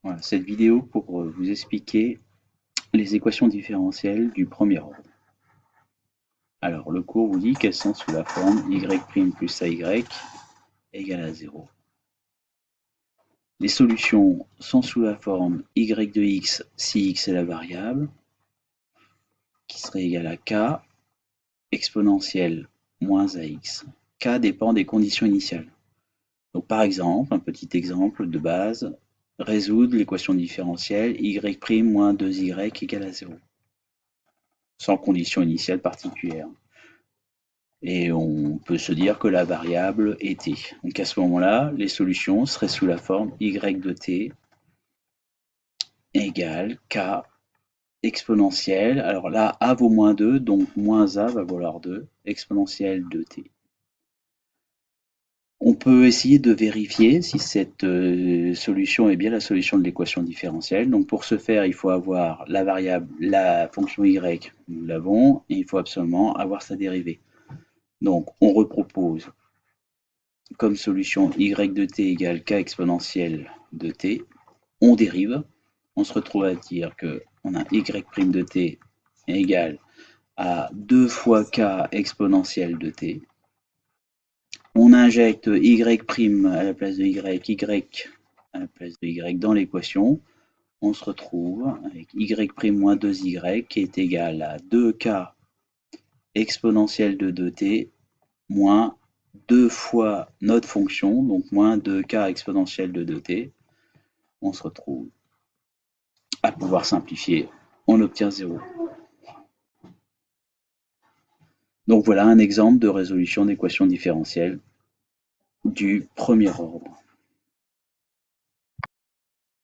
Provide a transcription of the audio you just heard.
Voilà, cette vidéo pour vous expliquer les équations différentielles du premier ordre. Alors, le cours vous dit qu'elles sont sous la forme y' plus ay égale à 0. Les solutions sont sous la forme y de x si x est la variable, qui serait égal à k exponentielle moins ax. K dépend des conditions initiales. Donc par exemple, un petit exemple de base, résoudre l'équation différentielle y' moins 2y égale à 0. Sans condition initiale particulière. Et on peut se dire que la variable est t. Donc à ce moment-là, les solutions seraient sous la forme y de t égale k exponentielle. Alors là, a vaut moins 2, donc moins a va valoir 2, exponentielle de t. On peut essayer de vérifier si cette solution est bien la solution de l'équation différentielle. Donc pour ce faire, il faut avoir la variable, la fonction y, nous l'avons, et il faut absolument avoir sa dérivée. Donc on repropose comme solution y de t égale k exponentielle de t. On dérive, on se retrouve à dire qu'on a y' de t égale à 2 fois k exponentielle de t. On injecte y' à la place de y à la place de y dans l'équation. On se retrouve avec y' moins 2y qui est égal à 2k exponentielle de 2t moins 2 fois notre fonction, donc moins 2k exponentielle de 2t. On se retrouve à pouvoir simplifier, on obtient 0. Donc voilà un exemple de résolution d'équation différentielle du premier ordre.